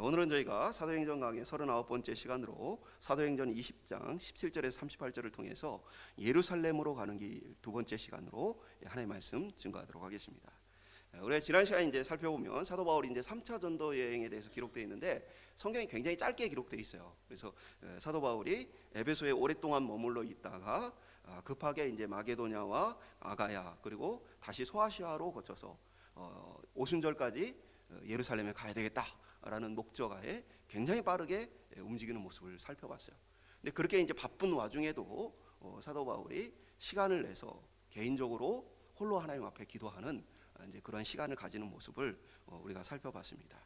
오늘은 저희가 사도행전 강의 39번째 시간으로 사도행전 20장 17절에서 38절을 통해서 예루살렘으로 가는 길 두 번째 시간으로 하나님의 말씀 증거하도록 하겠습니다. 우리가 지난 시간에 이제 살펴보면 사도 바울이 이제 3차 전도 여행에 대해서 기록되어 있는데 성경이 굉장히 짧게 기록되어 있어요. 그래서 사도 바울이 에베소에 오랫동안 머물러 있다가 급하게 이제 마게도냐와 아가야 그리고 다시 소아시아로 거쳐서 오순절까지 예루살렘에 가야 되겠다라는 목적하에 굉장히 빠르게 움직이는 모습을 살펴봤어요. 근데 그렇게 이제 바쁜 와중에도 사도 바울이 시간을 내서 개인적으로 홀로 하나님 앞에 기도하는 이제 그런 시간을 가지는 모습을 우리가 살펴봤습니다.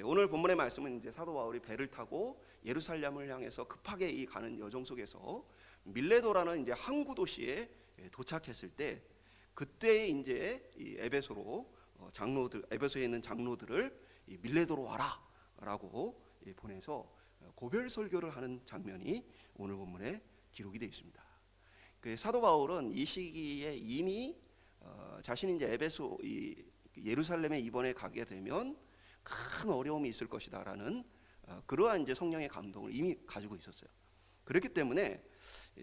오늘 본문의 말씀은 이제 사도 바울이 배를 타고 예루살렘을 향해서 급하게 가는 여정 속에서 밀레도라는 이제 항구 도시에 도착했을 때 그때 이제 이 에베소로 장로들 에베소에 있는 장로들을 밀레도로 와라라고 보내서 고별 설교를 하는 장면이 오늘 본문에 기록이 되어 있습니다. 그 사도 바울은 이 시기에 이미 자신이 이제 에베소 예루살렘에 이번에 가게 되면 큰 어려움이 있을 것이다라는 그러한 이제 성령의 감동을 이미 가지고 있었어요. 그렇기 때문에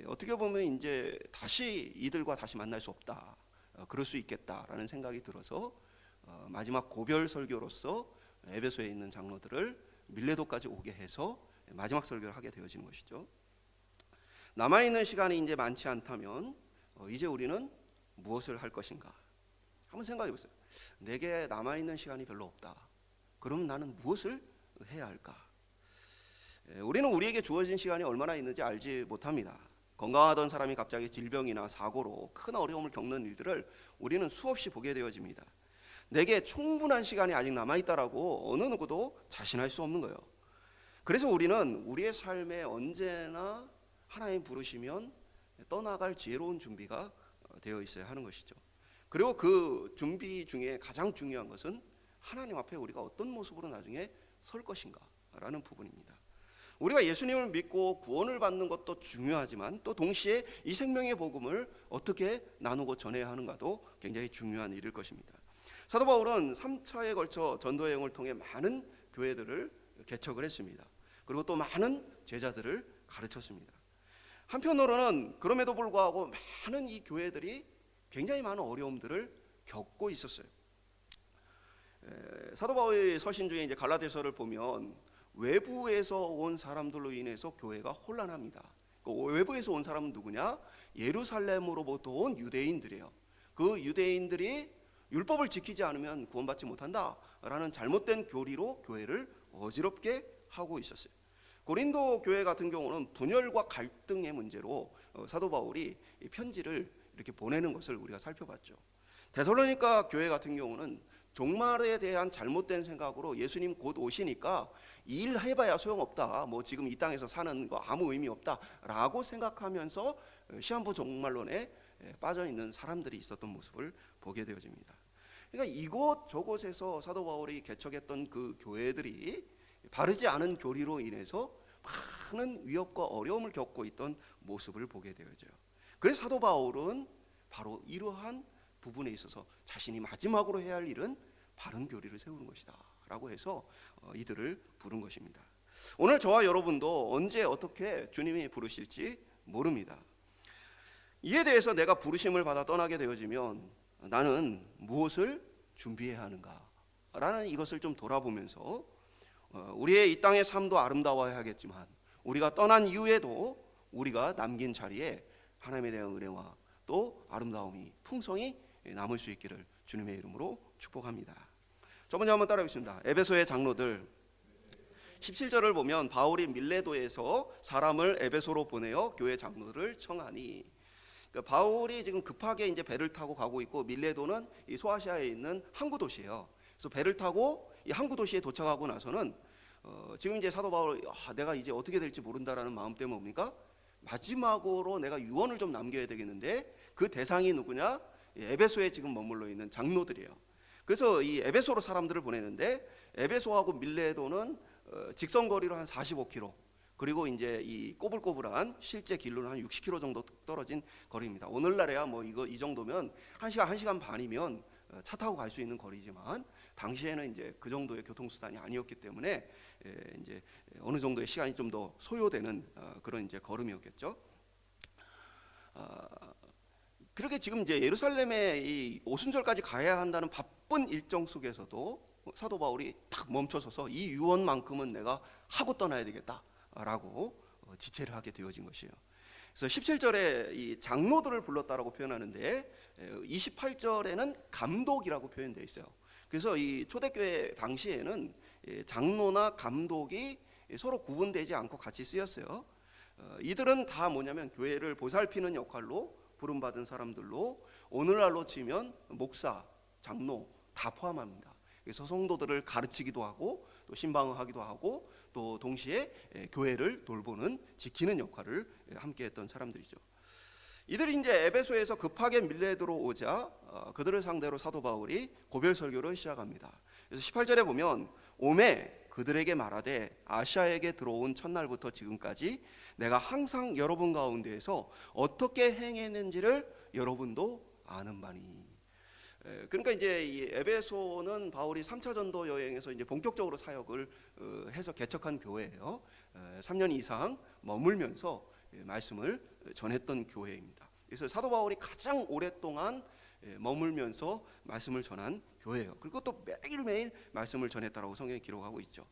어떻게 보면 이제 다시 이들과 다시 만날 수 없다, 그럴 수 있겠다라는 생각이 들어서 마지막 고별 설교로서 에베소에 있는 장로들을 밀레도까지 오게 해서 마지막 설교를 하게 되어지는 것이죠. 남아있는 시간이 이제 많지 않다면 이제 우리는 무엇을 할 것인가? 한번 생각해 보세요. 내게 남아있는 시간이 별로 없다. 그럼 나는 무엇을 해야 할까? 우리는 우리에게 주어진 시간이 얼마나 있는지 알지 못합니다. 건강하던 사람이 갑자기 질병이나 사고로 큰 어려움을 겪는 일들을 우리는 수없이 보게 되어집니다. 내게 충분한 시간이 아직 남아있다라고 어느 누구도 자신할 수 없는 거예요. 그래서 우리는 우리의 삶에 언제나 하나님 부르시면 떠나갈 지혜로운 준비가 되어 있어야 하는 것이죠. 그리고 그 준비 중에 가장 중요한 것은 하나님 앞에 우리가 어떤 모습으로 나중에 설 것인가 라는 부분입니다. 우리가 예수님을 믿고 구원을 받는 것도 중요하지만 또 동시에 이 생명의 복음을 어떻게 나누고 전해야 하는가도 굉장히 중요한 일일 것입니다. 사도 바울은 3차에 걸쳐 전도여행을 통해 많은 교회들을 개척을 했습니다. 그리고 또 많은 제자들을 가르쳤습니다. 한편으로는 그럼에도 불구하고 많은 이 교회들이 굉장히 많은 어려움들을 겪고 있었어요. 사도 바울의 서신 중에 이제 갈라디아서를 보면 외부에서 온 사람들로 인해서 교회가 혼란합니다. 외부에서 온 사람은 누구냐? 예루살렘으로부터 온 유대인들이에요. 그 유대인들이 율법을 지키지 않으면 구원받지 못한다라는 잘못된 교리로 교회를 어지럽게 하고 있었어요. 고린도 교회 같은 경우는 분열과 갈등의 문제로 사도 바울이 편지를 이렇게 보내는 것을 우리가 살펴봤죠. 데살로니가 교회 같은 경우는 종말에 대한 잘못된 생각으로 예수님 곧 오시니까 일 해봐야 소용없다, 뭐 지금 이 땅에서 사는 거 아무 의미 없다라고 생각하면서 시한부 종말론에 빠져 있는 사람들이 있었던 모습을 보게 되어집니다. 그러니까 이곳 저곳에서 사도 바울이 개척했던 그 교회들이 바르지 않은 교리로 인해서 많은 위협과 어려움을 겪고 있던 모습을 보게 되어져요. 그래서 사도 바울은 바로 이러한 부분에 있어서 자신이 마지막으로 해야 할 일은 바른 교리를 세우는 것이다 라고 해서 이들을 부른 것입니다. 오늘 저와 여러분도 언제 어떻게 주님이 부르실지 모릅니다. 이에 대해서 내가 부르심을 받아 떠나게 되어지면 나는 무엇을 준비해야 하는가 라는 이것을 좀 돌아보면서 우리의 이 땅의 삶도 아름다워야 하겠지만 우리가 떠난 이후에도 우리가 남긴 자리에 하나님에 대한 은혜와 또 아름다움이 풍성이 남을 수 있기를 주님의 이름으로 축복합니다. 첫 번째 한번 따라하겠습니다. 에베소의 장로들. 17절을 보면 바울이 밀레도에서 사람을 에베소로 보내어 교회 장로들을 청하니, 그러니까 바울이 지금 급하게 이제 배를 타고 가고 있고 밀레도는 이 소아시아에 있는 항구 도시예요. 그래서 배를 타고 이 항구 도시에 도착하고 나서는 지금 이제 사도 바울 내가 이제 어떻게 될지 모른다라는 마음 때문에 뭡니까? 마지막으로 내가 유언을 좀 남겨야 되겠는데 그 대상이 누구냐? 에베소에 지금 머물러 있는 장로들이에요. 그래서 이 에베소로 사람들을 보내는데 에베소하고 밀레도는 직선거리로 한 45km, 그리고 이제 이 꼬불꼬불한 실제 길로는 한 60km 정도 떨어진 거리입니다. 오늘날에야 뭐 이 정도면 1시간 반이면 차 타고 갈 수 있는 거리지만 당시에는 이제 그 정도의 교통수단이 아니었기 때문에 이제 어느 정도의 시간이 좀 더 소요되는 그런 이제 걸음이었겠죠. 그렇게 지금 이제 예루살렘에 이 오순절까지 가야 한다는 바쁜 일정 속에서도 사도 바울이 딱 멈춰서서 이 유언만큼은 내가 하고 떠나야 되겠다라고 지체를 하게 되어진 것이에요. 그래서 17절에 이 장로들을 불렀다라고 표현하는데 28절에는 감독이라고 표현되어 있어요. 그래서 이 초대교회 당시에는 장로나 감독이 서로 구분되지 않고 같이 쓰였어요. 이들은 다 뭐냐면 교회를 보살피는 역할로 부름받은 사람들로 오늘날로 치면 목사, 장로 다 포함합니다. 그래서 성도들을 가르치기도 하고 또 신방하기도 하고 또 동시에 교회를 돌보는 지키는 역할을 함께 했던 사람들이죠. 이들이 이제 에베소에서 급하게 밀려 들어오자 그들을 상대로 사도 바울이 고별 설교를 시작합니다. 그래서 18절에 보면 오매 그들에게 말하되 아시아에게 들어온 첫날부터 지금까지 내가 항상 여러분 가운데에서 어떻게 행했는지를 여러분도 아는 바니. 그러니까 이제 이 에베소는 바울이 3차 전도 여행에서 이제 본격적으로 사역을 해서 개척한 교회예요. 3년 이상 머물면서 말씀을 전했던 교회입니다. 그래서 사도 바울이 가장 오랫동안 머물면서 말씀을 전한 교회예요. 그리고 또 매일매일 말씀을 전했다라고 성경에 기록하고 있죠.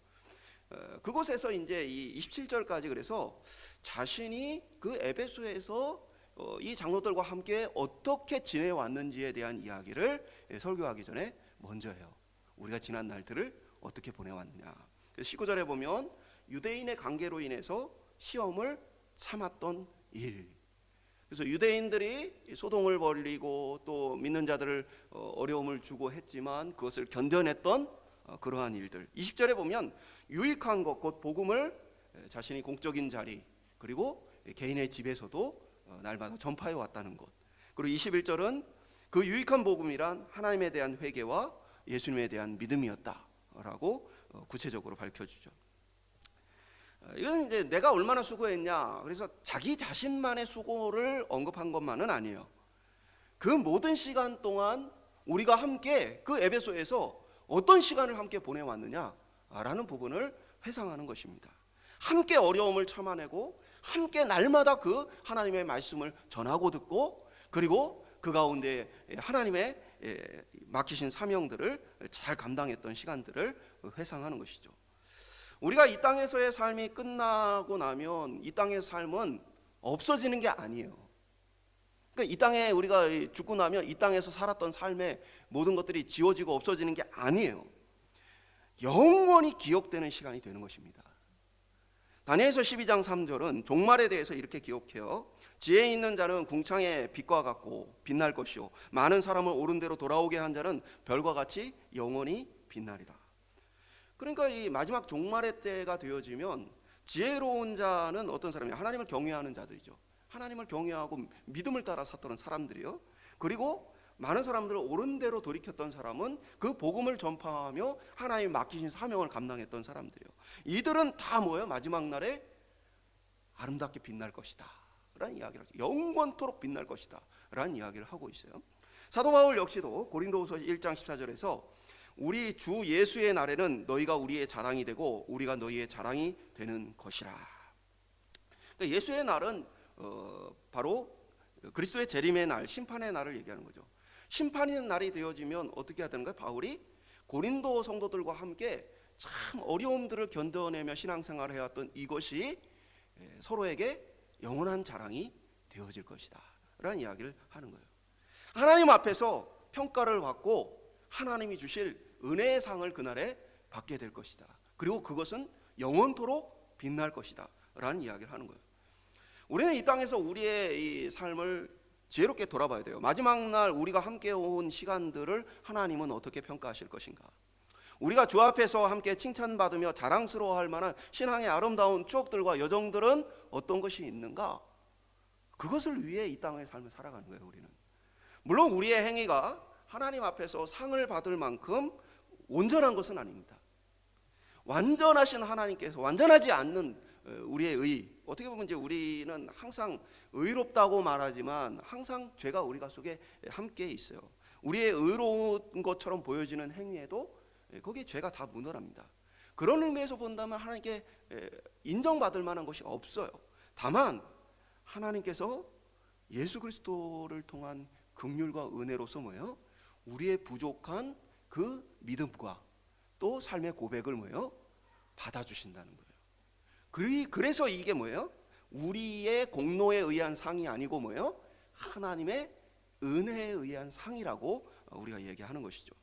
그곳에서 이제 이 27절까지 그래서 자신이 그 에베소에서 이 장로들과 함께 어떻게 지내왔는지에 대한 이야기를 설교하기 전에 먼저 해요. 우리가 지난 날들을 어떻게 보내왔느냐. 19절에 보면 유대인의 관계로 인해서 시험을 참았던 일. 그래서 유대인들이 소동을 벌이고 또 믿는 자들을 어려움을 주고 했지만 그것을 견뎌냈던 그러한 일들. 20절에 보면 유익한 것, 곧 복음을 자신이 공적인 자리 그리고 개인의 집에서도 날마다 전파해 왔다는 것. 그리고 21절은 그 유익한 복음이란 하나님에 대한 회개와 예수님에 대한 믿음이었다라고 구체적으로 밝혀주죠. 이건 이제 내가 얼마나 수고했냐. 그래서 자기 자신만의 수고를 언급한 것만은 아니에요. 그 모든 시간 동안 우리가 함께 그 에베소에서 어떤 시간을 함께 보내왔느냐라는 부분을 회상하는 것입니다. 함께 어려움을 참아내고 함께 날마다 그 하나님의 말씀을 전하고 듣고 그리고 그 가운데 하나님의 맡기신 사명들을 잘 감당했던 시간들을 회상하는 것이죠. 우리가 이 땅에서의 삶이 끝나고 나면 이 땅의 삶은 없어지는 게 아니에요. 그러니까 이 땅에 우리가 죽고 나면 이 땅에서 살았던 삶의 모든 것들이 지워지고 없어지는 게 아니에요. 영원히 기억되는 시간이 되는 것입니다. 다니엘서 12장 3절은 종말에 대해서 이렇게 기록해요. 지혜 있는 자는 궁창의 빛과 같고 빛날 것이요 많은 사람을 옳은 대로 돌아오게 한 자는 별과 같이 영원히 빛나리라. 그러니까 이 마지막 종말의 때가 되어지면 지혜로운 자는 어떤 사람이냐? 하나님을 경외하는 자들이죠. 하나님을 경외하고 믿음을 따라 샀던 사람들이요. 그리고 많은 사람들을 옳은 대로 돌이켰던 사람은 그 복음을 전파하며 하나님 맡기신 사명을 감당했던 사람들이요. 이들은 다 뭐예요? 마지막 날에 아름답게 빛날 것이다 라는 이야기를 하죠. 영원토록 빛날 것이다 라는 이야기를 하고 있어요. 사도 바울 역시도 고린도후서 1장 14절에서 우리 주 예수의 날에는 너희가 우리의 자랑이 되고 우리가 너희의 자랑이 되는 것이라. 그러니까 예수의 날은 바로 그리스도의 재림의 날, 심판의 날을 얘기하는 거죠. 심판의 날이 되어지면 어떻게 해야 되는가요? 바울이 고린도 성도들과 함께 참 어려움들을 견뎌내며 신앙생활을 해왔던 이것이 서로에게 영원한 자랑이 되어질 것이다 라는 이야기를 하는 거예요. 하나님 앞에서 평가를 받고 하나님이 주실 은혜의 상을 그날에 받게 될 것이다. 그리고 그것은 영원토록 빛날 것이다 라는 이야기를 하는 거예요. 우리는 이 땅에서 우리의 이 삶을 지혜롭게 돌아봐야 돼요. 마지막 날 우리가 함께 온 시간들을 하나님은 어떻게 평가하실 것인가? 우리가 주 앞에서 함께 칭찬받으며 자랑스러워할 만한 신앙의 아름다운 추억들과 여정들은 어떤 것이 있는가? 그것을 위해 이 땅의 삶을 살아가는 거예요. 우리는 물론 우리의 행위가 하나님 앞에서 상을 받을 만큼 온전한 것은 아닙니다. 완전하신 하나님께서 완전하지 않는 우리의 의, 어떻게 보면 이제 우리는 항상 의롭다고 말하지만 항상 죄가 우리 가속에 함께 있어요. 우리의 의로운 것처럼 보여지는 행위에도 거기에 죄가 다 문헌합니다. 그런 의미에서 본다면 하나님께 인정받을 만한 것이 없어요. 다만 하나님께서 예수 그리스도를 통한 긍휼과 은혜로서 뭐예요? 우리의 부족한 그 믿음과 또 삶의 고백을 뭐예요? 받아주신다는 거예요. 그래서 이게 뭐예요? 우리의 공로에 의한 상이 아니고 뭐예요? 하나님의 은혜에 의한 상이라고 우리가 얘기하는 것이죠.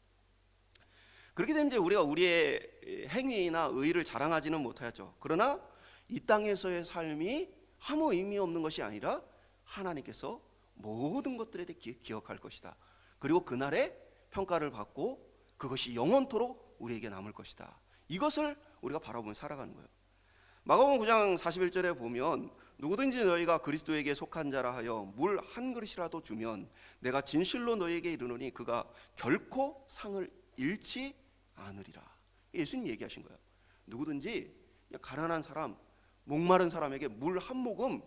그렇게 되면 이제 우리가 우리의 행위나 의를 자랑하지는 못하죠. 그러나 이 땅에서의 삶이 아무 의미 없는 것이 아니라 하나님께서 모든 것들에 대해 기억할 것이다. 그리고 그날에 평가를 받고 그것이 영원토록 우리에게 남을 것이다. 이것을 우리가 바라보며 살아가는 거예요. 마가복음 9장 41절에 보면 누구든지 너희가 그리스도에게 속한 자라 하여 물 한 그릇이라도 주면 내가 진실로 너희에게 이르노니 그가 결코 상을 잃지 않으리라. 예수님 얘기하신 거예요. 누구든지 가난한 사람, 목마른 사람에게 물 한 모금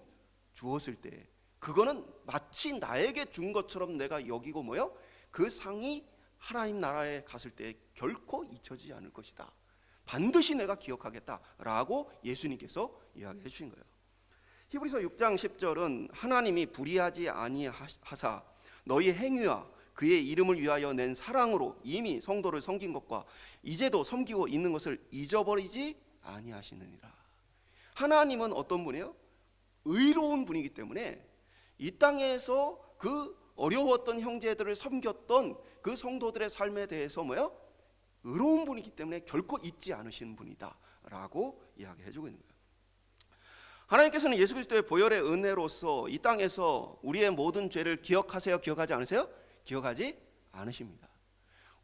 주었을 때 그거는 마치 나에게 준 것처럼 내가 여기고 뭐요? 그 상이 하나님 나라에 갔을 때 결코 잊혀지지 않을 것이다. 반드시 내가 기억하겠다라고 예수님께서 이야기해 주신 거예요. 히브리서 6장 10절은 하나님이 불의하지 아니하사 너희 행위와 그의 이름을 위하여 낸 사랑으로 이미 성도를 섬긴 것과 이제도 섬기고 있는 것을 잊어버리지 아니하시느니라. 하나님은 어떤 분이에요? 의로운 분이기 때문에 이 땅에서 그 어려웠던 형제들을 섬겼던 그 성도들의 삶에 대해서 뭐예요? 의로운 분이기 때문에 결코 잊지 않으시는 분이다 라고 이야기해 주고 있는 거예요. 하나님께서는 예수 그리스도의 보혈의 은혜로서 이 땅에서 우리의 모든 죄를 기억하세요? 기억하지 않으세요? 기억하지 않으십니다.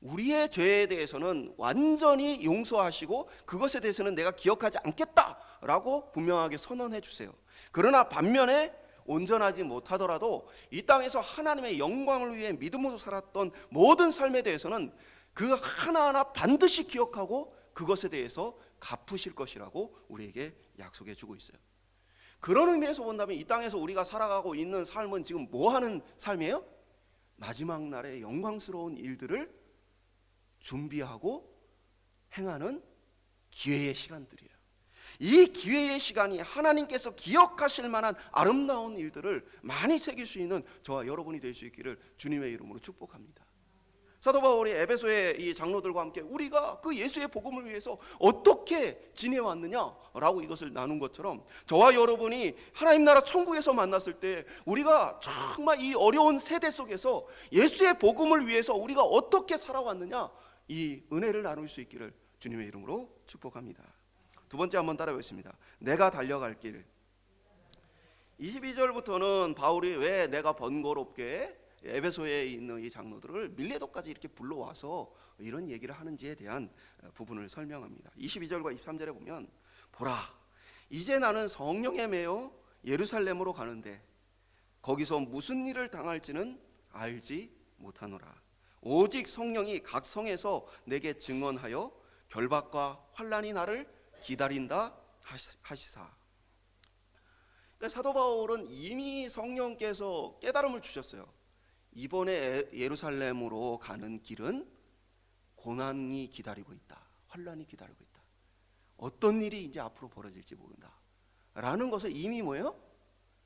우리의 죄에 대해서는 완전히 용서하시고 그것에 대해서는 내가 기억하지 않겠다라고 분명하게 선언해 주세요. 그러나 반면에 온전하지 못하더라도 이 땅에서 하나님의 영광을 위해 믿음으로 살았던 모든 삶에 대해서는 그 하나하나 반드시 기억하고 그것에 대해서 갚으실 것이라고 우리에게 약속해 주고 있어요. 그런 의미에서 본다면 이 땅에서 우리가 살아가고 있는 삶은 지금 뭐 하는 삶이에요? 마지막 날의 영광스러운 일들을 준비하고 행하는 기회의 시간들이에요. 이 기회의 시간이 하나님께서 기억하실 만한 아름다운 일들을 많이 새길 수 있는 저와 여러분이 될 수 있기를 주님의 이름으로 축복합니다. 사도 바울이 에베소의 이 장로들과 함께 우리가 그 예수의 복음을 위해서 어떻게 지내왔느냐라고 이것을 나눈 것처럼 저와 여러분이 하나님 나라 천국에서 만났을 때 우리가 정말 이 어려운 세대 속에서 예수의 복음을 위해서 우리가 어떻게 살아왔느냐 이 은혜를 나눌 수 있기를 주님의 이름으로 축복합니다. 두 번째 한번 따라해보겠습니다. 내가 달려갈 길. 22절부터는 바울이 왜 내가 번거롭게 에베소에 있는 이 장로들을 밀레도까지 이렇게 불러와서 이런 얘기를 하는지에 대한 부분을 설명합니다. 22절과 23절에 보면 보라 이제 나는 성령에 매여 예루살렘으로 가는데 거기서 무슨 일을 당할지는 알지 못하노라. 오직 성령이 각 성에서 내게 증언하여 결박과 환난이 나를 기다린다 하시사. 그러니까 사도 바울은 이미 성령께서 깨달음을 주셨어요. 이번에 예루살렘으로 가는 길은 고난이 기다리고 있다. 환난이 기다리고 있다. 어떤 일이 이제 앞으로 벌어질지 모른다. 라는 것을 이미 뭐예요?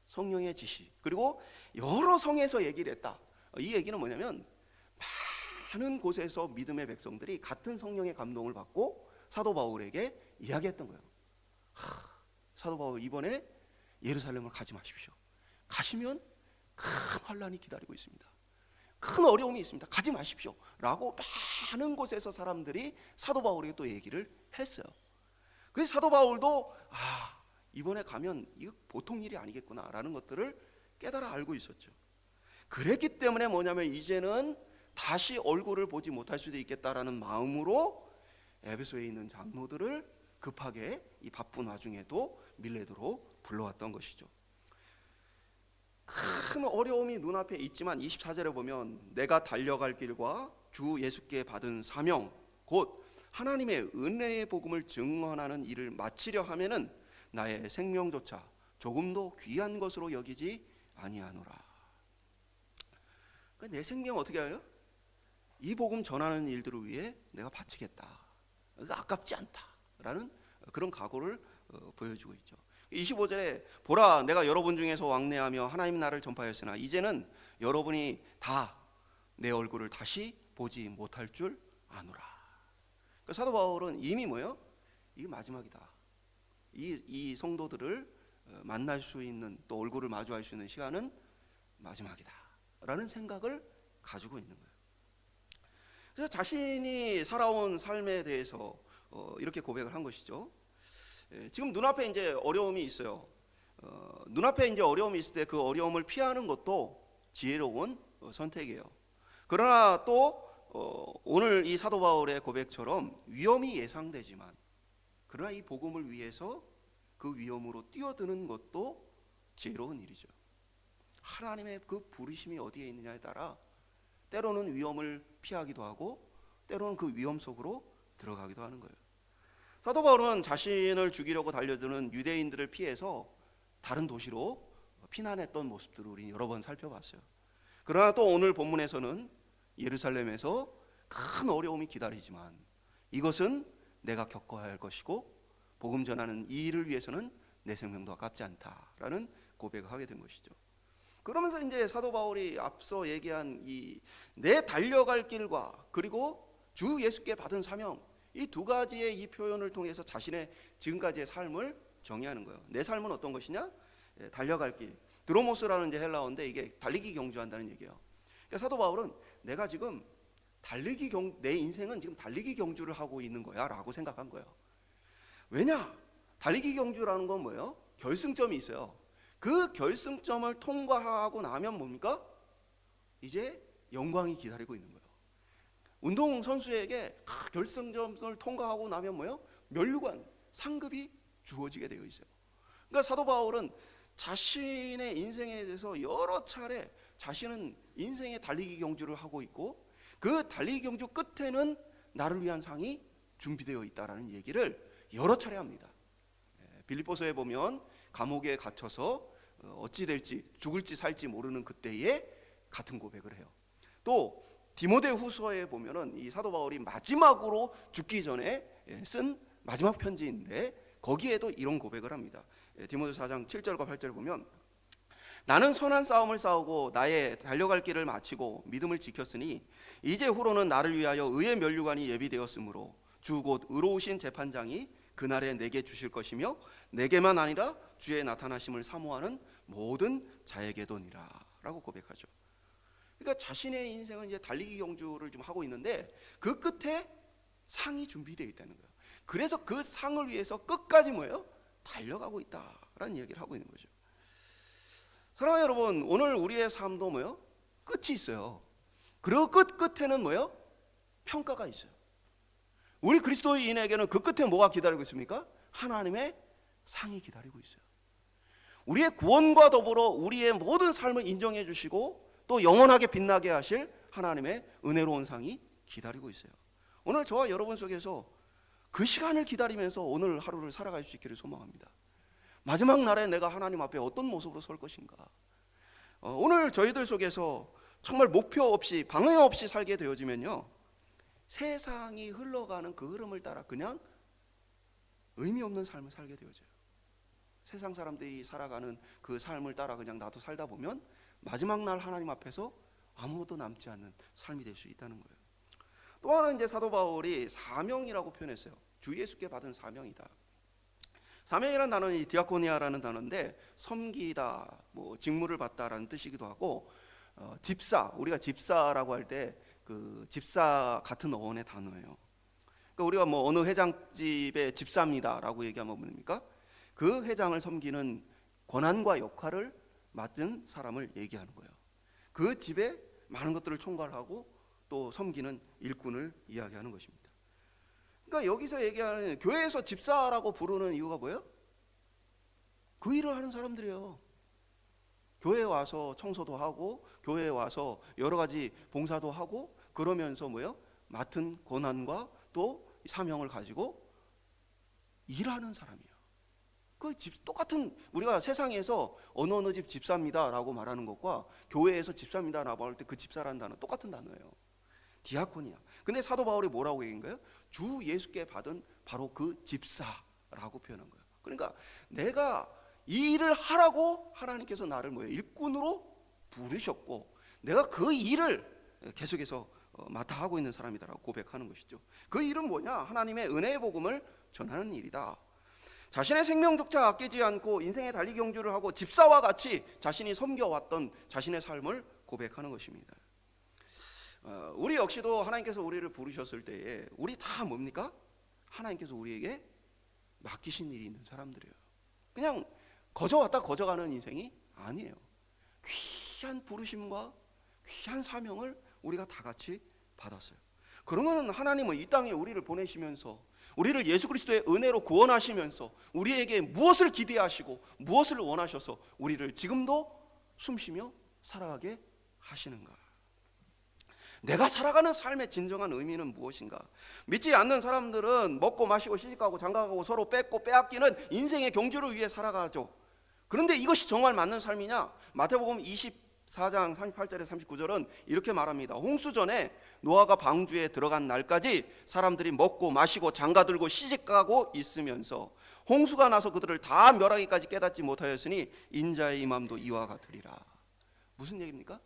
성령의 지시. 그리고 여러 성에서 얘기를 했다. 이 얘기는 뭐냐면 많은 곳에서 믿음의 백성들이 같은 성령의 감동을 받고 사도 바울에게 이야기했던 거예요. 사도 바울 이번에 예루살렘을 가지 마십시오. 가시면 큰 환난이 기다리고 있습니다. 큰 어려움이 있습니다. 가지 마십시오. 라고 많은 곳에서 사람들이 사도 바울에게 또 얘기를 했어요. 그래서 사도 바울도 이번에 가면 이거 보통 일이 아니겠구나 라는 것들을 깨달아 알고 있었죠. 그랬기 때문에 뭐냐면 이제는 다시 얼굴을 보지 못할 수도 있겠다라는 마음으로 에베소에 있는 장로들을 급하게 이 바쁜 와중에도 밀레도로 불러왔던 것이죠. 큰 어려움이 눈앞에 있지만 24절에 보면 내가 달려갈 길과 주 예수께 받은 사명 곧 하나님의 은혜의 복음을 증언하는 일을 마치려 하면은 나의 생명조차 조금도 귀한 것으로 여기지 아니하노라. 내 생명 어떻게 해요? 이 복음 전하는 일들을 위해 내가 바치겠다. 그러니까 아깝지 않다라는 그런 각오를 보여주고 있죠. 25절에 보라 내가 여러분 중에서 왕래하며 하나님 나라를 전파하였으나 이제는 여러분이 다 내 얼굴을 다시 보지 못할 줄 아노라. 그러니까 사도 바울은 이미 뭐예요? 이게 마지막이다. 이 성도들을 만날 수 있는, 또 얼굴을 마주할 수 있는 시간은 마지막이다 라는 생각을 가지고 있는 거예요. 그래서 자신이 살아온 삶에 대해서 이렇게 고백을 한 것이죠. 지금 눈앞에 이제 어려움이 있어요. 눈앞에 이제 어려움이 있을 때 그 어려움을 피하는 것도 지혜로운 선택이에요. 그러나 또 오늘 이 사도 바울의 고백처럼 위험이 예상되지만, 그러나 이 복음을 위해서 그 위험으로 뛰어드는 것도 지혜로운 일이죠. 하나님의 그 부르심이 어디에 있느냐에 따라 때로는 위험을 피하기도 하고 때로는 그 위험 속으로 들어가기도 하는 거예요. 사도 바울은 자신을 죽이려고 달려드는 유대인들을 피해서 다른 도시로 피난했던 모습들을 우리 여러 번 살펴봤어요. 그러나 또 오늘 본문에서는 예루살렘에서 큰 어려움이 기다리지만 이것은 내가 겪어야 할 것이고 복음 전하는 이 일을 위해서는 내 생명도 아깝지 않다라는 고백을 하게 된 것이죠. 그러면서 이제 사도 바울이 앞서 얘기한 이 내 달려갈 길과 그리고 주 예수께 받은 사명, 이 두 가지의 이 표현을 통해서 자신의 지금까지의 삶을 정의하는 거예요. 내 삶은 어떤 것이냐? 달려갈 길. 드로모스라는 이제 헬라어인데 이게 달리기 경주한다는 얘기예요. 그러니까 사도 바울은 내가 지금 내 인생은 지금 달리기 경주를 하고 있는 거야라고 생각한 거예요. 왜냐? 달리기 경주라는 건 뭐예요? 결승점이 있어요. 그 결승점을 통과하고 나면 뭡니까? 이제 영광이 기다리고 있는 거예요. 운동 선수에게 결승점을 통과하고 나면 뭐예요? 면류관, 상급이 주어지게 되어 있어요. 그러니까 사도 바울은 자신의 인생에 대해서 여러 차례 자신은 인생의 달리기 경주를 하고 있고 그 달리기 경주 끝에는 나를 위한 상이 준비되어 있다라는 얘기를 여러 차례 합니다. 빌립보서에 보면 감옥에 갇혀서 어찌 될지 죽을지 살지 모르는 그때에 같은 고백을 해요. 또 디모데후서에 보면은 이 사도 바울이 마지막으로 죽기 전에 쓴 마지막 편지인데 거기에도 이런 고백을 합니다. 디모데 4장 7절과 8절을 보면 나는 선한 싸움을 싸우고 나의 달려갈 길을 마치고 믿음을 지켰으니 이제 후로는 나를 위하여 의의 면류관이 예비되었으므로 주 곧 의로우신 재판장이 그날에 내게 주실 것이며 내게만 아니라 주의 나타나심을 사모하는 모든 자에게도니라 라고 고백하죠. 그러니까 자신의 인생은 이제 달리기 경주를 좀 하고 있는데 그 끝에 상이 준비되어 있다는 거예요. 그래서 그 상을 위해서 끝까지 뭐예요? 달려가고 있다라는 얘기를 하고 있는 거죠. 사랑하는 여러분, 오늘 우리의 삶도 뭐예요? 끝이 있어요. 그리고 끝에는 뭐예요? 평가가 있어요. 우리 그리스도인에게는 그 끝에 뭐가 기다리고 있습니까? 하나님의 상이 기다리고 있어요. 우리의 구원과 더불어 우리의 모든 삶을 인정해 주시고 또 영원하게 빛나게 하실 하나님의 은혜로운 상이 기다리고 있어요. 오늘 저와 여러분 속에서 그 시간을 기다리면서 오늘 하루를 살아갈 수 있기를 소망합니다. 마지막 날에 내가 하나님 앞에 어떤 모습으로 설 것인가. 오늘 저희들 속에서 정말 목표 없이 방향 없이 살게 되어지면요, 세상이 흘러가는 그 흐름을 따라 그냥 의미 없는 삶을 살게 되어져요. 세상 사람들이 살아가는 그 삶을 따라 그냥 나도 살다 보면 마지막 날 하나님 앞에서 아무것도 남지 않는 삶이 될 수 있다는 거예요. 또 하나 이제 사도 바울이 사명이라고 표현했어요. 주 예수께 받은 사명이다. 사명이라는 단어는 이 디아코니아라는 단어인데 섬기다, 뭐 직무를 받다라는 뜻이기도 하고 집사, 우리가 집사라고 할 때 그 집사 같은 어원의 단어예요. 그러니까 우리가 뭐 어느 회장집의 집사입니다라고 얘기하면 뭡니까? 그 회장을 섬기는 권한과 역할을 맡은 사람을 얘기하는 거예요. 그 집에 많은 것들을 총괄하고 또 섬기는 일꾼을 이야기하는 것입니다. 그러니까 여기서 얘기하는 교회에서 집사라고 부르는 이유가 뭐예요? 그 일을 하는 사람들이에요. 교회에 와서 청소도 하고 교회에 와서 여러 가지 봉사도 하고 그러면서 뭐예요? 맡은 권한과 또 사명을 가지고 일하는 사람이에요. 그 똑같은 우리가 세상에서 어느 집 집사입니다라고 말하는 것과 교회에서 집사입니다라고 할 때 그 집사라는 단어 똑같은 단어예요. 디아코니아. 근데 사도 바울이 뭐라고 얘기한 거예요? 주 예수께 받은 바로 그 집사라고 표현한 거예요. 그러니까 내가 이 일을 하라고 하나님께서 나를 뭐예요? 일꾼으로 부르셨고 내가 그 일을 계속해서 맡아 하고 있는 사람이다라고 고백하는 것이죠. 그 일은 뭐냐? 하나님의 은혜의 복음을 전하는 일이다. 자신의 생명조차 아끼지 않고 인생의 달리 경주를 하고 집사와 같이 자신이 섬겨왔던 자신의 삶을 고백하는 것입니다. 우리 역시도 하나님께서 우리를 부르셨을 때에 우리 다 뭡니까? 하나님께서 우리에게 맡기신 일이 있는 사람들이에요. 그냥 거저 왔다 거저 가는 인생이 아니에요. 귀한 부르심과 귀한 사명을 우리가 다 같이 받았어요. 그러면 하나님은 이 땅에 우리를 보내시면서 우리를 예수 그리스도의 은혜로 구원하시면서 우리에게 무엇을 기대하시고 무엇을 원하셔서 우리를 지금도 숨쉬며 살아가게 하시는가? 내가 살아가는 삶의 진정한 의미는 무엇인가? 믿지 않는 사람들은 먹고 마시고 시집가고 장가가고 서로 뺏고 빼앗기는 인생의 경주를 위해 살아가죠. 그런데 이것이 정말 맞는 삶이냐? 마태복음 24장 38절에 39절은 이렇게 말합니다. 홍수 전에 노아가 방주에 들어간 날까지 사람들이 먹고 마시고 장가들고 시집가고 있으면서 홍수가 나서 그들을 다 멸하기까지 깨닫지 못하였으니 인자의 임함도 이와 같으리라. 무슨 얘기입니까?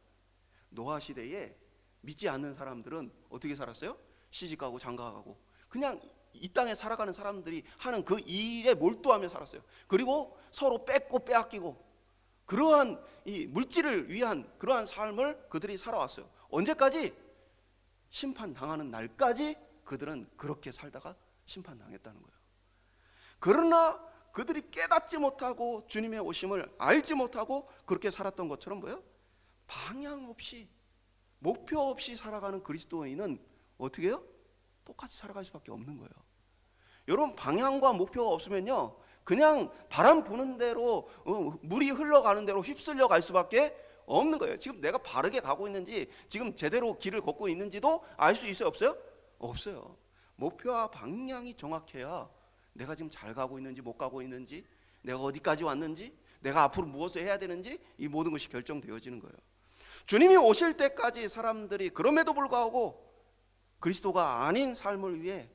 노아 시대에 믿지 않는 사람들은 어떻게 살았어요? 시집가고 장가가고 그냥 이 땅에 살아가는 사람들이 하는 그 일에 몰두하며 살았어요. 그리고 서로 뺏고 빼앗기고 그러한 이 물질을 위한 그러한 삶을 그들이 살아왔어요. 언제까지? 심판당하는 날까지 그들은 그렇게 살다가 심판당했다는 거예요. 그러나 그들이 깨닫지 못하고 주님의 오심을 알지 못하고 그렇게 살았던 것처럼 뭐예요? 방향 없이 목표 없이 살아가는 그리스도인은 어떻게 해요? 똑같이 살아갈 수밖에 없는 거예요. 여러분 방향과 목표가 없으면요 그냥 바람 부는 대로 물이 흘러가는 대로 휩쓸려 갈 수밖에 없는 거예요. 지금 내가 바르게 가고 있는지 지금 제대로 길을 걷고 있는지도 알 수 있어요? 없어요? 없어요. 목표와 방향이 정확해야 내가 지금 잘 가고 있는지 못 가고 있는지 내가 어디까지 왔는지 내가 앞으로 무엇을 해야 되는지 이 모든 것이 결정되어지는 거예요. 주님이 오실 때까지 사람들이 그럼에도 불구하고 그리스도가 아닌 삶을 위해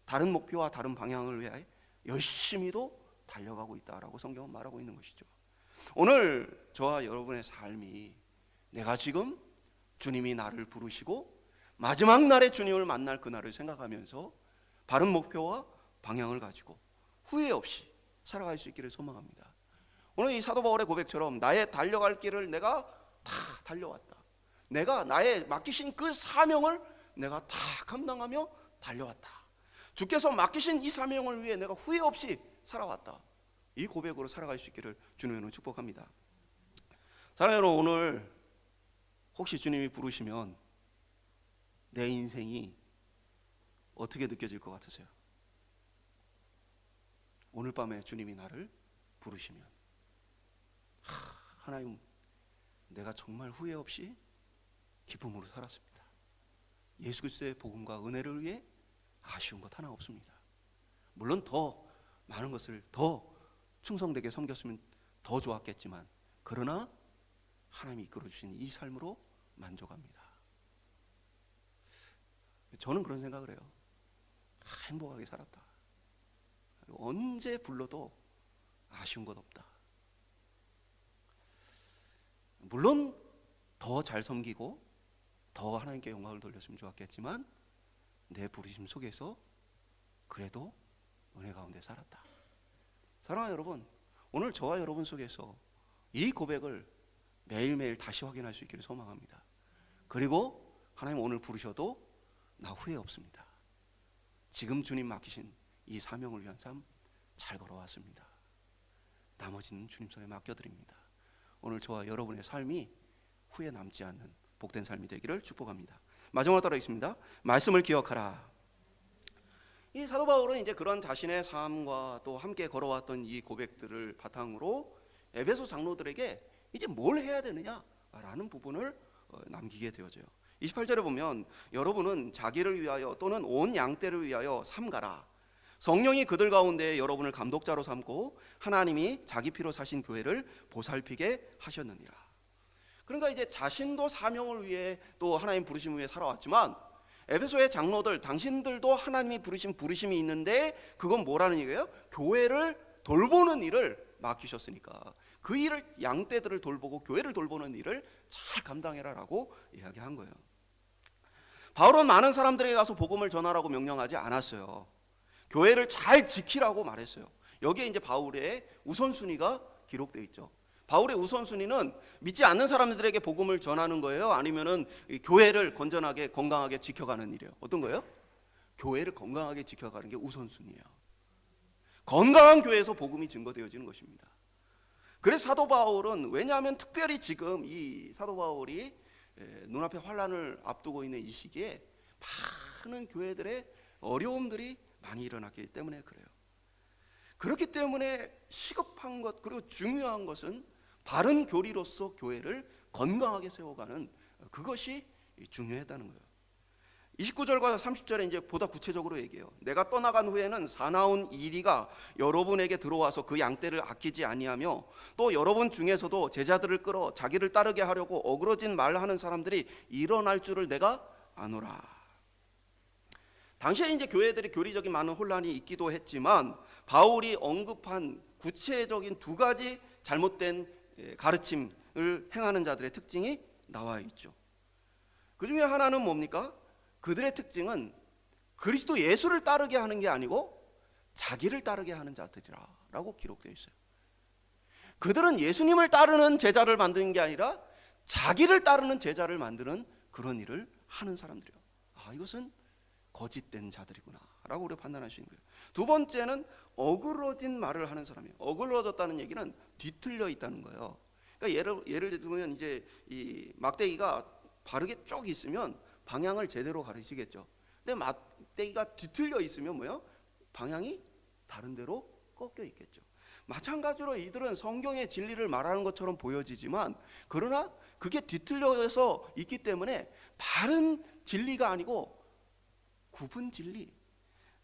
다른 목표와 다른 방향을 위해 열심히도 달려가고 있다라고 성경은 말하고 있는 것이죠. 오늘 저와 여러분의 삶이 내가 지금 주님이 나를 부르시고 마지막 날에 주님을 만날 그날을 생각하면서 바른 목표와 방향을 가지고 후회 없이 살아갈 수 있기를 소망합니다. 오늘 이 사도 바울의 고백처럼 나의 달려갈 길을 내가 다 달려왔다. 내가 나의 맡기신 그 사명을 내가 다 감당하며 달려왔다. 주께서 맡기신 이 사명을 위해 내가 후회 없이 살아왔다. 이 고백으로 살아갈 수 있기를 주님으로 축복합니다. 사랑하는 여러분, 오늘 혹시 주님이 부르시면 내 인생이 어떻게 느껴질 것 같으세요? 오늘 밤에 주님이 나를 부르시면 하나님 내가 정말 후회 없이 기쁨으로 살았습니다. 예수 그리스도의 복음과 은혜를 위해 아쉬운 것 하나 없습니다. 물론 더 많은 것을 더 충성되게 섬겼으면 더 좋았겠지만 그러나 하나님이 이끌어 주신 이 삶으로 만족합니다. 저는 그런 생각을 해요. 행복하게 살았다. 언제 불러도 아쉬운 것 없다. 물론 더 잘 섬기고 더 하나님께 영광을 돌렸으면 좋았겠지만 내 부르심 속에서 그래도 은혜 가운데 살았다. 사랑하는 여러분, 오늘 저와 여러분 속에서 이 고백을 매일매일 다시 확인할 수 있기를 소망합니다. 그리고 하나님 오늘 부르셔도 나 후회 없습니다. 지금 주님 맡기신 이 사명을 위한 삶 잘 걸어왔습니다. 나머지는 주님 손에 맡겨드립니다. 오늘 저와 여러분의 삶이 후회 남지 않는 복된 삶이 되기를 축복합니다. 마지막으로 따라하겠습니다. 말씀을 기억하라. 이 사도 바울은 이제 그런 자신의 삶과 또 함께 걸어왔던 이 고백들을 바탕으로 에베소 장로들에게 이제 뭘 해야 되느냐라는 부분을 남기게 되어져요. 28절에 보면 여러분은 자기를 위하여 또는 온 양떼를 위하여 삼가라. 성령이 그들 가운데 여러분을 감독자로 삼고 하나님이 자기 피로 사신 교회를 보살피게 하셨느니라. 그러니까 이제 자신도 사명을 위해 또 하나님 부르심을 위해 살아왔지만 에베소의 장로들, 당신들도 하나님이 부르신 부르심이 있는데 그건 뭐라는 얘기예요? 교회를 돌보는 일을 맡기셨으니까 그 일을, 양떼들을 돌보고 교회를 돌보는 일을 잘 감당해라라고 이야기한 거예요. 바울은 많은 사람들에게 가서 복음을 전하라고 명령하지 않았어요. 교회를 잘 지키라고 말했어요. 여기에 이제 바울의 우선순위가 기록되어 있죠. 바울의 우선순위는 믿지 않는 사람들에게 복음을 전하는 거예요? 아니면은 교회를 건전하게 건강하게 지켜가는 일이에요? 어떤 거예요? 교회를 건강하게 지켜가는 게 우선순위예요. 건강한 교회에서 복음이 증거되어지는 것입니다. 그래서 사도 바울은, 왜냐하면 특별히 지금 이 사도 바울이 눈앞에 환란을 앞두고 있는 이 시기에 많은 교회들의 어려움들이 많이 일어났기 때문에 그래요. 그렇기 때문에 시급한 것, 그리고 중요한 것은 바른 교리로서 교회를 건강하게 세워가는 그것이 중요했다는 거예요. 29절과 30절에 이제 보다 구체적으로 얘기해요. 내가 떠나간 후에는 사나운 이리가 여러분에게 들어와서 그 양떼를 아끼지 아니하며 또 여러분 중에서도 제자들을 끌어 자기를 따르게 하려고 어그러진 말하는 사람들이 일어날 줄을 내가 아노라. 당시에 이제 교회들이 교리적인 많은 혼란이 있기도 했지만 바울이 언급한 구체적인 두 가지 잘못된 가르침을 행하는 자들의 특징이 나와 있죠. 그 중에 하나는 뭡니까? 그들의 특징은 그리스도 예수를 따르게 하는 게 아니고 자기를 따르게 하는 자들이라고 기록되어 있어요. 그들은 예수님을 따르는 제자를 만드는 게 아니라 자기를 따르는 제자를 만드는 그런 일을 하는 사람들이에요. 이것은 거짓된 자들이구나 라고 우리가 판단할 수 있는 거예요. 두 번째는 어그러진 말을 하는 사람이에요. 어그러졌다는 얘기는 뒤틀려 있다는 거예요. 그러니까 예를 들면 이제 이 막대기가 바르게 쭉 있으면 방향을 제대로 가르치겠죠. 근데 막대기가 뒤틀려 있으면 뭐예요? 방향이 다른 데로 꺾여 있겠죠. 마찬가지로 이들은 성경의 진리를 말하는 것처럼 보여지지만 그러나 그게 뒤틀려서 있기 때문에 바른 진리가 아니고 굽은 진리,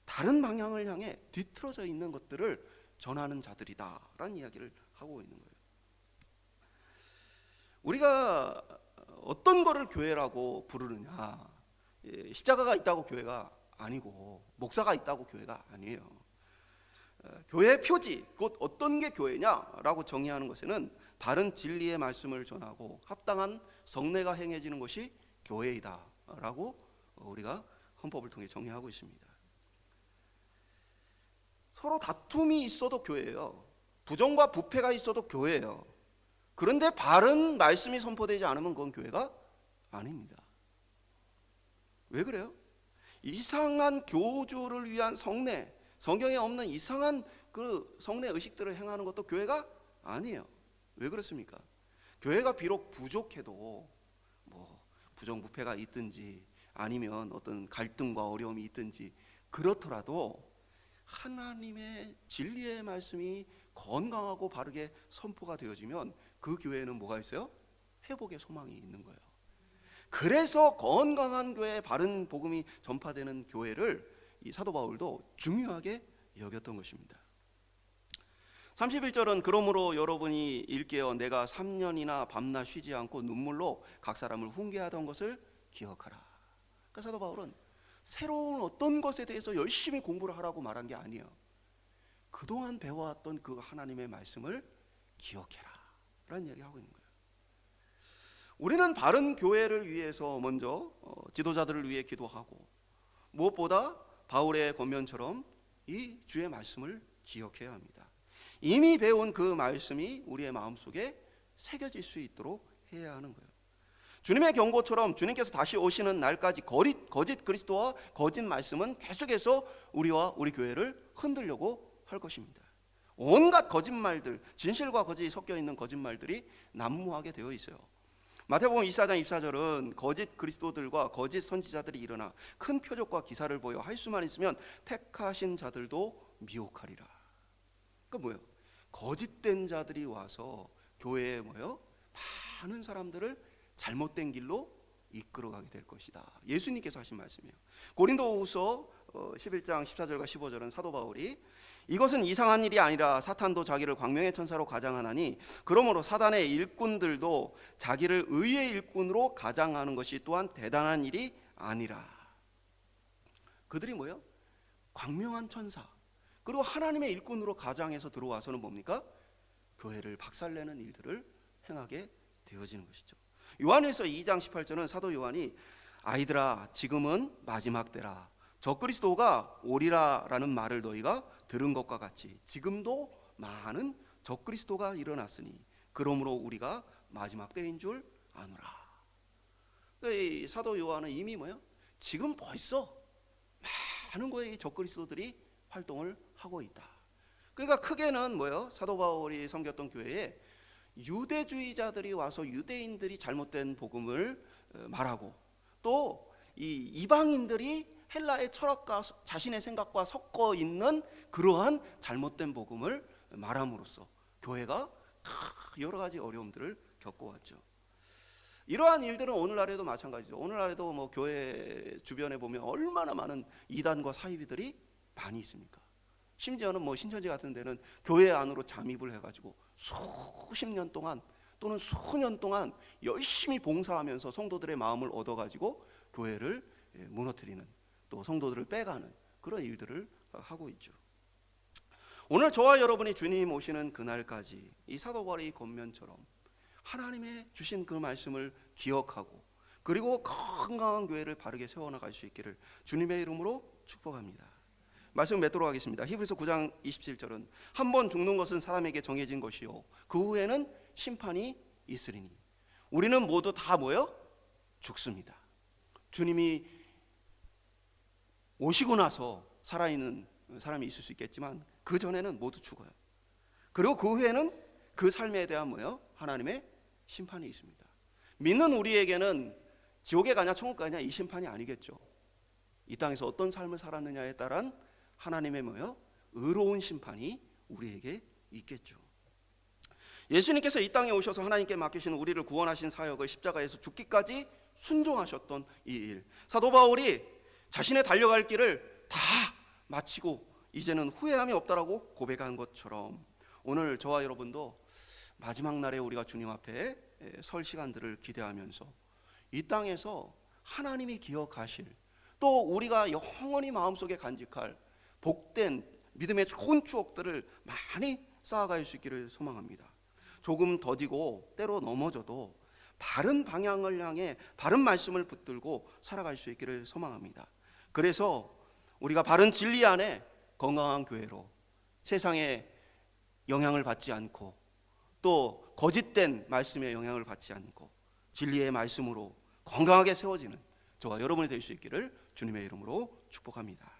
다른 방향을 향해 뒤틀어져 있는 것들을 전하는 자들이다라는 이야기를 하고 있는 거예요. 우리가 어떤 거를 교회라고 부르느냐, 십자가가 있다고 교회가 아니고 목사가 있다고 교회가 아니에요. 교회의 표지, 곧 어떤 게 교회냐라고 정의하는 것에는 바른 진리의 말씀을 전하고 합당한 성례가 행해지는 것이 교회이다라고 우리가 헌법을 통해 정의하고 있습니다. 서로 다툼이 있어도 교회예요. 부정과 부패가 있어도 교회예요. 그런데 바른 말씀이 선포되지 않으면 그건 교회가 아닙니다. 왜 그래요? 이상한 교조를 위한 성례, 성경에 없는 이상한 그 성례 의식들을 행하는 것도 교회가 아니에요. 왜 그렇습니까? 교회가 비록 부족해도 뭐 부정부패가 있든지 아니면 어떤 갈등과 어려움이 있든지 그렇더라도 하나님의 진리의 말씀이 건강하고 바르게 선포가 되어지면 그 교회에는 뭐가 있어요? 회복의 소망이 있는 거예요. 그래서 건강한 교회, 바른 복음이 전파되는 교회를 이 사도 바울도 중요하게 여겼던 것입니다. 31절은 그러므로 여러분이 일깨어 내가 3년이나 밤낮 쉬지 않고 눈물로 각 사람을 훈계하던 것을 기억하라. 그러니까 사도 바울은 새로운 어떤 것에 대해서 열심히 공부를 하라고 말한 게 아니에요. 그동안 배워왔던 그 하나님의 말씀을 기억해라 라는 이야기하고 있는 거예요. 우리는 바른 교회를 위해서 먼저 지도자들을 위해 기도하고 무엇보다 바울의 권면처럼 이 주의 말씀을 기억해야 합니다. 이미 배운 그 말씀이 우리의 마음속에 새겨질 수 있도록 해야 하는 거예요. 주님의 경고처럼 주님께서 다시 오시는 날까지 거짓 그리스도와 거짓 말씀은 계속해서 우리와 우리 교회를 흔들려고 할 것입니다. 온갖 거짓말들, 진실과 거짓이 섞여 있는 거짓말들이 난무하게 되어 있어요. 마태복음 24장 24절은 거짓 그리스도들과 거짓 선지자들이 일어나 큰 표적과 기사를 보여 할 수만 있으면 택하신 자들도 미혹하리라. 그러니까 뭐예요? 거짓된 자들이 와서 교회에 뭐예요? 많은 사람들을 잘못된 길로 이끌어가게 될 것이다. 예수님께서 하신 말씀이에요. 고린도후서 11장 14절과 15절은 사도 바울이 이것은 이상한 일이 아니라 사탄도 자기를 광명의 천사로 가장하나니 그러므로 사단의 일꾼들도 자기를 의의 일꾼으로 가장하는 것이 또한 대단한 일이 아니라. 그들이 뭐예요? 광명한 천사. 그리고 하나님의 일꾼으로 가장해서 들어와서는 뭡니까? 교회를 박살내는 일들을 행하게 되어지는 것이죠. 요한일서 2장 18절은 사도 요한이 아이들아 지금은 마지막 때라 적그리스도가 오리라라는 말을 너희가 들은 것과 같이 지금도 많은 적그리스도가 일어났으니 그러므로 우리가 마지막 때인 줄 아노라. 이 사도 요한은 이미 뭐예요? 지금 벌써 많은 거의 적그리스도들이 활동을 하고 있다. 그러니까 크게는 뭐예요? 사도 바울이 섬겼던 교회에 유대주의자들이 와서 유대인들이 잘못된 복음을 말하고 또 이 이방인들이 헬라의 철학과 자신의 생각과 섞어 있는 그러한 잘못된 복음을 말함으로써 교회가 여러 가지 어려움들을 겪어왔죠. 이러한 일들은 오늘날에도 마찬가지죠. 오늘날에도 뭐 교회 주변에 보면 얼마나 많은 이단과 사이비들이 많이 있습니까? 심지어는 뭐 신천지 같은 데는 교회 안으로 잠입을 해가지고 수십 년 동안 또는 수년 동안 열심히 봉사하면서 성도들의 마음을 얻어가지고 교회를 무너뜨리는 또 성도들을 빼가는 그런 일들을 하고 있죠. 오늘 저와 여러분이 주님 오시는 그날까지 이 사도 바울의 권면처럼 하나님의 주신 그 말씀을 기억하고 그리고 건강한 교회를 바르게 세워나갈 수 있기를 주님의 이름으로 축복합니다. 말씀 맺도록 하겠습니다. 히브리서 9장 27절은 한 번 죽는 것은 사람에게 정해진 것이요 그 후에는 심판이 있으리니 우리는 모두 다 뭐요? 죽습니다. 주님이 오시고 나서 살아있는 사람이 있을 수 있겠지만 그 전에는 모두 죽어요. 그리고 그 후에는 그 삶에 대한 뭐요? 하나님의 심판이 있습니다. 믿는 우리에게는 지옥에 가냐 천국 가냐 이 심판이 아니겠죠. 이 땅에서 어떤 삶을 살았느냐에 따른 하나님의 뭐요? 의로운 심판이 우리에게 있겠죠. 예수님께서 이 땅에 오셔서 하나님께 맡기신 우리를 구원하신 사역을 십자가에서 죽기까지 순종하셨던 이 일, 사도 바울이 자신의 달려갈 길을 다 마치고 이제는 후회함이 없다라고 고백한 것처럼 오늘 저와 여러분도 마지막 날에 우리가 주님 앞에 설 시간들을 기대하면서 이 땅에서 하나님이 기억하실 또 우리가 영원히 마음속에 간직할 복된 믿음의 좋은 추억들을 많이 쌓아갈 수 있기를 소망합니다. 조금 더디고 때로 넘어져도 바른 방향을 향해 바른 말씀을 붙들고 살아갈 수 있기를 소망합니다. 그래서 우리가 바른 진리 안에 건강한 교회로 세상에 영향을 받지 않고 또 거짓된 말씀에 영향을 받지 않고 진리의 말씀으로 건강하게 세워지는 저와 여러분이 될 수 있기를 주님의 이름으로 축복합니다.